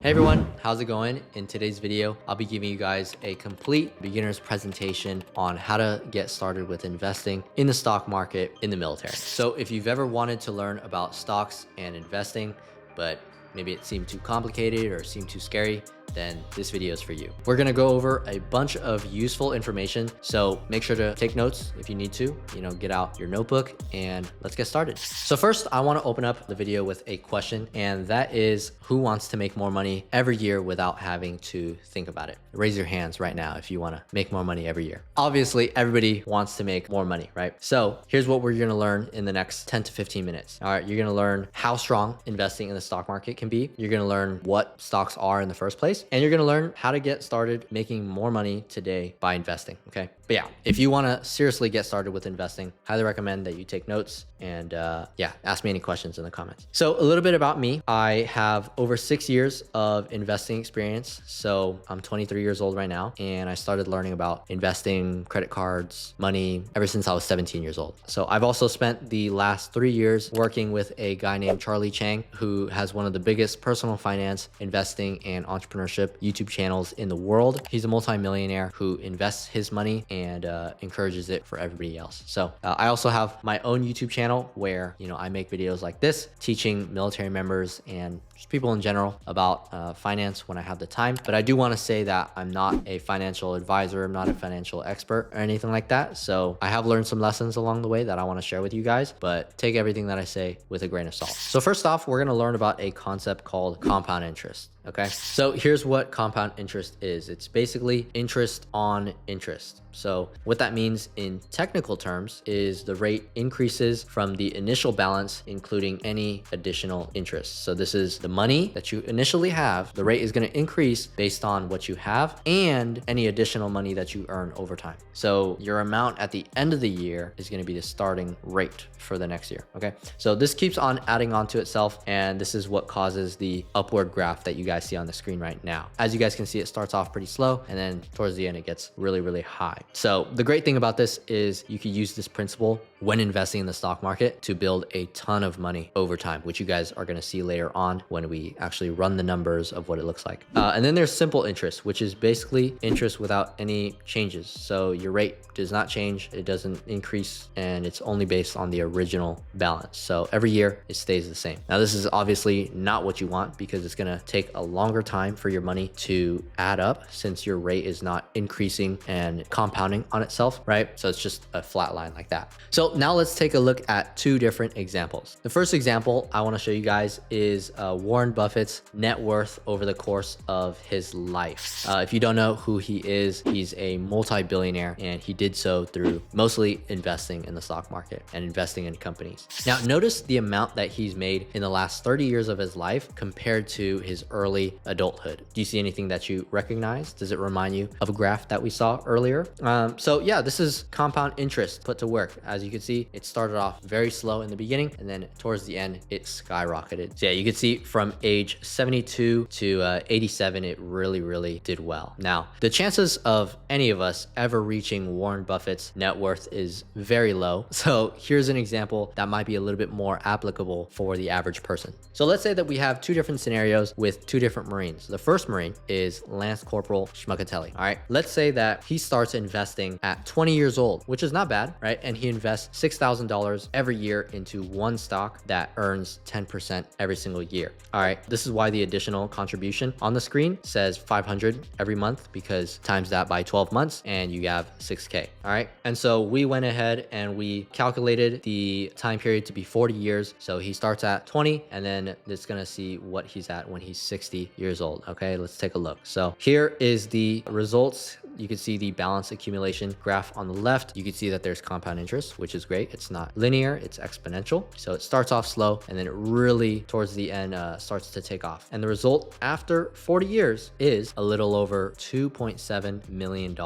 Hey everyone, how's it going? In today's video, I'll be giving you guys a complete beginner's presentation on how to get started with investing in the stock market in the military. So if you've ever wanted to learn about stocks and investing, but maybe it seemed too complicated or seemed too scary, then this video is for you. We're gonna go over a bunch of useful information, so make sure to take notes if you need to, get out your notebook and let's get started. So first, I wanna open up the video with a question, and that is, who wants to make more money every year without having to think about it? Raise your hands right now if you wanna make more money every year. Obviously, everybody wants to make more money, right? So here's what we're gonna learn in the next 10 to 15 minutes. All right, you're gonna learn how strong investing in the stock market can be. You're gonna learn what stocks are in the first place, and you're gonna learn how to get started making more money today by investing, okay? But yeah, if you wanna seriously get started with investing, highly recommend that you take notes and ask me any questions in the comments. So a little bit about me. I have over 6 years of investing experience. So I'm 23 years old right now, and I started learning about investing, credit cards, money, ever since I was 17 years old. So I've also spent the last 3 years working with a guy named Charlie Chang, who has one of the biggest personal finance, investing, and entrepreneurship YouTube channels in the world. He's a multimillionaire who invests his money and encourages it for everybody else. So I also have my own YouTube channel where I make videos like this, teaching military members and just people in general about finance when I have the time. But I do want to say that I'm not a financial advisor, I'm not a financial expert or anything like that. So I have learned some lessons along the way that I want to share with you guys, but take everything that I say with a grain of salt. So first off, we're going to learn about a concept called compound interest. Okay, so here's what compound interest is. It's basically interest on interest. So what that means in technical terms is the rate increases from the initial balance, including any additional interest. So this is the money that you initially have. The rate is going to increase based on what you have and any additional money that you earn over time. So your amount at the end of the year is going to be the starting rate for the next year. Okay, so this keeps on adding on to itself, and this is what causes the upward graph that you guys see on the screen right now. As you guys can see, it starts off pretty slow, and then towards the end it gets really, really high. So the great thing about this is you can use this principle when investing in the stock market to build a ton of money over time, which you guys are going to see later on when we actually run the numbers of what it looks like. And then there's simple interest, which is basically interest without any changes. So your rate does not change, it doesn't increase, and it's only based on the original balance. So every year it stays the same. Now this is obviously not what you want, because it's going to take a longer time for your money to add up since your rate is not increasing and compounding on itself, right? So it's just a flat line like that. So now let's take a look at two different examples. The first example I want to show you guys is Warren Buffett's net worth over the course of his life. If you don't know who he is, he's a multi-billionaire, and he did so through mostly investing in the stock market and investing in companies. Now notice the amount that he's made in the last 30 years of his life compared to his early adulthood. Do you see anything that you recognize? Does it remind you of a graph that we saw earlier? So yeah, this is compound interest put to work. As you can see, it started off very slow in the beginning, and then towards the end, it skyrocketed. So yeah, you can see from age 72 to 87, it really, really did well. Now, the chances of any of us ever reaching Warren Buffett's net worth is very low. So here's an example that might be a little bit more applicable for the average person. So let's say that we have two different scenarios with two different Marines. The first Marine is Lance Corporal Schmukatelli. All right, let's say that he starts investing at 20 years old, which is not bad, right? And he invests $6,000 every year into one stock that earns 10% every single year. All right, this is why the additional contribution on the screen says 500 every month, because times that by 12 months and you have 6K. All right, and so we went ahead and we calculated the time period to be 40 years. So he starts at 20, and then it's gonna see what he's at when he's 60 years old. Okay, let's take a look. So here is the results. You can see the balance accumulation graph on the left. You can see that there's compound interest, which is great. It's not linear, it's exponential. So it starts off slow, and then it really towards the end starts to take off. And the result after 40 years is a little over $2.7 million.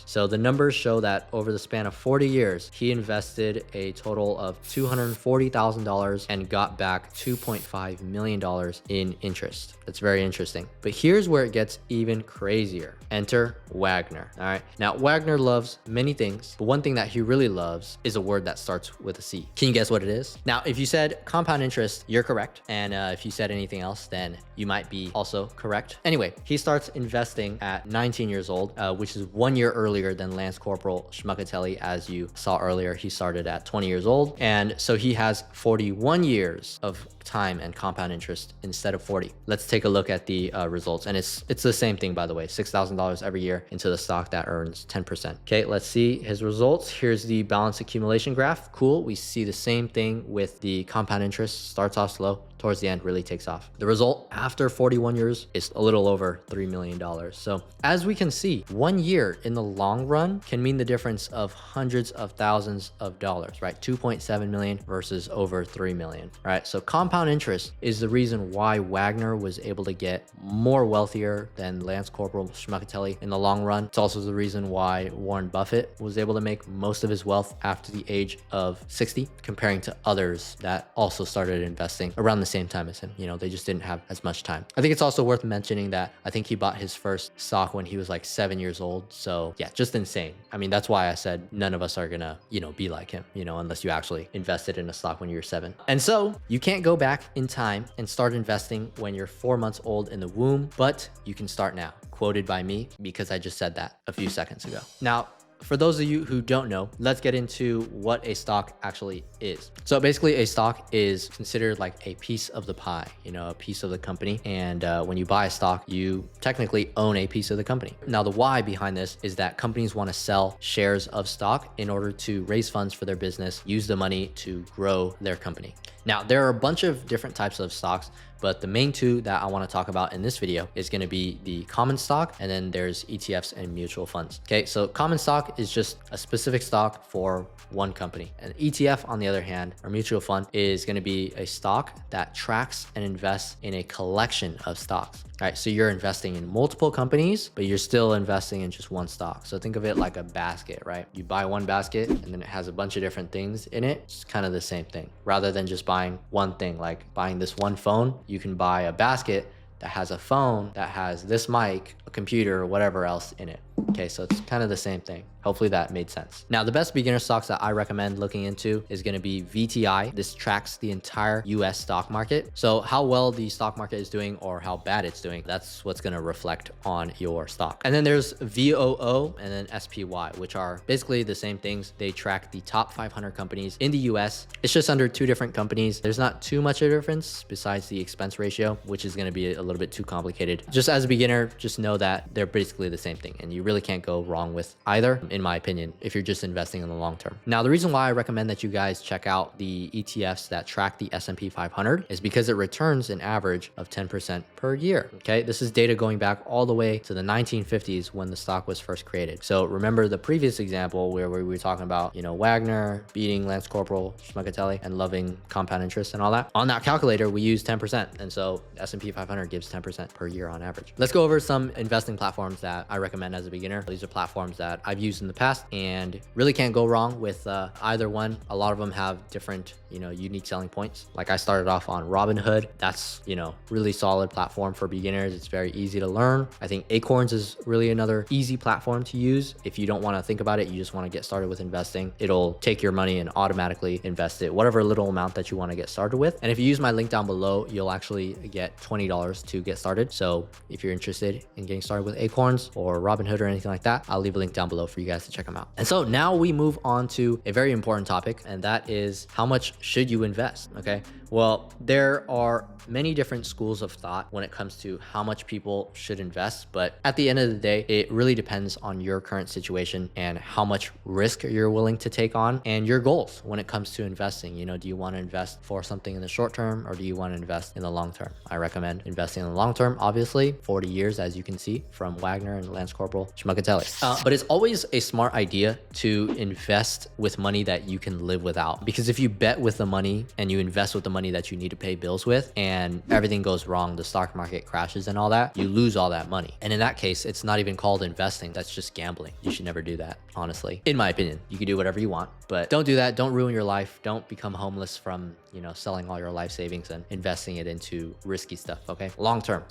So the numbers show that over the span of 40 years, he invested a total of $240,000 and got back $2.5 million in interest. That's very interesting. But here's where it gets even crazier. Enter Wagner. Wagner. All right. Now, Wagner loves many things, but one thing that he really loves is a word that starts with a C. Can you guess what it is? Now, if you said compound interest, you're correct. And if you said anything else, then you might be also correct. Anyway, he starts investing at 19 years old, which is 1 year earlier than Lance Corporal Schmukatelli. As you saw earlier, he started at 20 years old. And so he has 41 years of time and compound interest instead of 40. Let's take a look at the results. And it's the same thing, by the way, $6,000 every year into the stock that earns 10%. Okay, let's see his results. Here's the balance accumulation graph. Cool. We see the same thing with the compound interest. Starts off slow, towards the end really takes off. The result after 41 years is a little over $3 million. So as we can see, 1 year in the long run can mean the difference of hundreds of thousands of dollars, right? 2.7 million versus over 3 million, right? So compound interest is the reason why Wagner was able to get more wealthier than Lance Corporal Schmukatelli in the long run. It's also the reason why Warren Buffett was able to make most of his wealth after the age of 60, comparing to others that also started investing around the same time as him. You know, they just didn't have as much time. I think it's also worth mentioning that I think he bought his first stock when he was like 7 years old. So yeah, just insane. I mean, that's why I said none of us are gonna, be like him, unless you actually invested in a stock when you were 7. And so you can't go back in time and start investing when you're 4 months old in the womb, but you can start now. Quoted by me, because I just said that a few seconds ago. Now, for those of you who don't know, let's get into what a stock actually is. So basically a stock is considered like a piece of the pie, a piece of the company. And when you buy a stock, you technically own a piece of the company. Now, the why behind this is that companies want to sell shares of stock in order to raise funds for their business, use the money to grow their company. Now, there are a bunch of different types of stocks, but the main two that I want to talk about in this video is going to be the common stock, and then there's ETFs and mutual funds. Okay, so common stock is just a specific stock for one company. An ETF, on the other hand, or mutual fund, is going to be a stock that tracks and invests in a collection of stocks. All right, so you're investing in multiple companies, but you're still investing in just one stock. So think of it like a basket, right? You buy one basket and then it has a bunch of different things in it. It's kind of the same thing. Rather than just buying one thing, like buying this one phone, you can buy a basket that has a phone that has this mic, a computer, or whatever else in it. Okay, so it's kind of the same thing. Hopefully that made sense. Now, the best beginner stocks that I recommend looking into is going to be VTI. This tracks the entire US stock market. So how well the stock market is doing or how bad it's doing, that's what's going to reflect on your stock. And then there's VOO and then SPY, which are basically the same things. They track the top 500 companies in the US. It's just under 2 different companies. There's not too much of a difference besides the expense ratio, which is going to be a little bit too complicated. Just as a beginner, just know that they're basically the same thing and you really can't go wrong with either, in my opinion, if you're just investing in the long term. Now, the reason why I recommend that you guys check out the ETFs that track the S&P 500 is because it returns an average of 10% per year. Okay, this is data going back all the way to the 1950s when the stock was first created. So remember the previous example where we were talking about, Wagner beating Lance Corporal Schmukatelli and loving compound interest and all that. On that calculator, we use 10%. And so S&P 500 gives 10% per year on average. Let's go over some investing platforms that I recommend as a beginner. These are platforms that I've used in the past and really can't go wrong with either one. A lot of them have different, unique selling points. Like I started off on Robinhood. That's, really solid platform for beginners. It's very easy to learn. I think Acorns is really another easy platform to use. If you don't want to think about it, you just want to get started with investing. It'll take your money and automatically invest it, whatever little amount that you want to get started with. And if you use my link down below, you'll actually get $20 to get started. So if you're interested in getting started with Acorns or Robinhood or anything like that, I'll leave a link down below for you guys to check them out. And so now we move on to a very important topic, and that is how much should you invest? Okay. Well, there are many different schools of thought when it comes to how much people should invest. But at the end of the day, it really depends on your current situation and how much risk you're willing to take on and your goals when it comes to investing. Do you want to invest for something in the short term or do you want to invest in the long term? I recommend investing in the long term, obviously, 40 years, as you can see from Wagner and Lance Corporal Schmukatelli. But it's always a smart idea to invest with money that you can live without. Because if you bet with the money and you invest with the money that you need to pay bills with, and everything goes wrong, the stock market crashes and all that, you lose all that money. And in that case, it's not even called investing. That's just gambling. You should never do that, honestly. In my opinion, you can do whatever you want, but don't do that. Don't ruin your life. Don't become homeless from, selling all your life savings and investing it into risky stuff. Okay. Long term,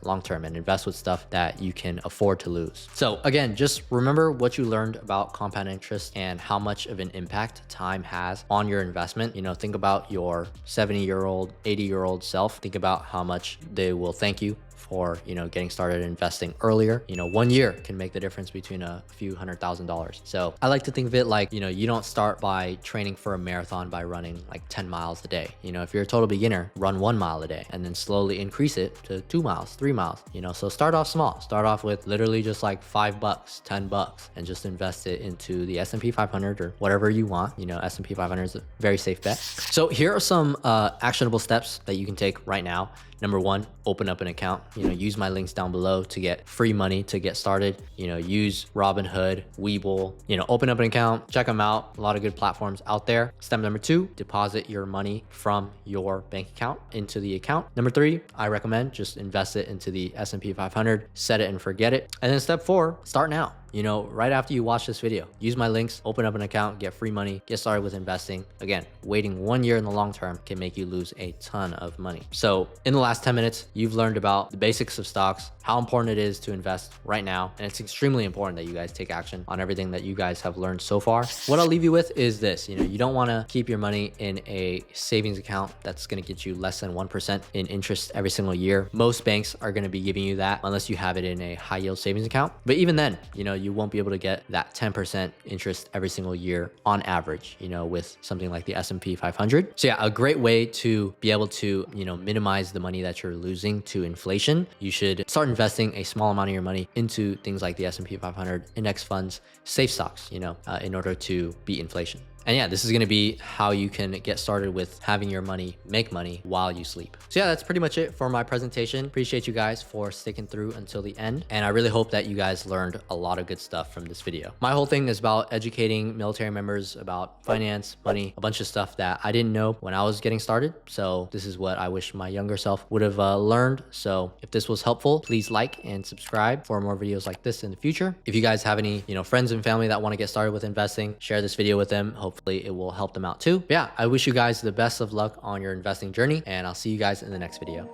and invest with stuff that you can afford to lose. So again, just remember what you learned about compound interest and how much of an impact time has on your investment. Think about your 70-year-old, 80-year-old self. Think about how much they will thank you for, getting started investing earlier. 1 year can make the difference between a few $100,000. So I like to think of it like, you don't start by training for a marathon by running like 10 miles a day. If you're a total beginner, run 1 mile a day and then slowly increase it to 2 miles, 3 miles, so start off small. Start off with literally just like $5, $10, and just invest it into the S&P 500 or whatever you want. S&P 500 is a very safe bet. So here are some actionable steps that you can take right now. Number one, open up an account. Use my links down below to get free money to get started. Use Robinhood, Webull, open up an account, check them out. A lot of good platforms out there. Step number two, deposit your money from your bank account into the account. Number three, I recommend just invest it into the S&P 500, set it and forget it. And then step four, start now. Right after you watch this video, use my links, open up an account, get free money, get started with investing. Again, waiting 1 year in the long term can make you lose a ton of money. So in the last 10 minutes, you've learned about the basics of stocks, how important it is to invest right now. And it's extremely important that you guys take action on everything that you guys have learned so far. What I'll leave you with is this, you don't want to keep your money in a savings account that's going to get you less than 1% in interest every single year. Most banks are going to be giving you that unless you have it in a high yield savings account. But even then, you won't be able to get that 10% interest every single year on average, with something like the S&P 500. So yeah, a great way to be able to, minimize the money that you're losing to inflation. You should start investing a small amount of your money into things like the S&P 500, index funds, safe stocks, in order to beat inflation. And yeah, this is going to be how you can get started with having your money make money while you sleep. So yeah, that's pretty much it for my presentation. Appreciate you guys for sticking through until the end. And I really hope that you guys learned a lot of good stuff from this video. My whole thing is about educating military members about finance, money, a bunch of stuff that I didn't know when I was getting started. So this is what I wish my younger self would have learned. So if this was helpful, please like and subscribe for more videos like this in the future. If you guys have any, friends and family that want to get started with investing, share this video with them. Hopefully it will help them out too. But yeah, I wish you guys the best of luck on your investing journey, and I'll see you guys in the next video.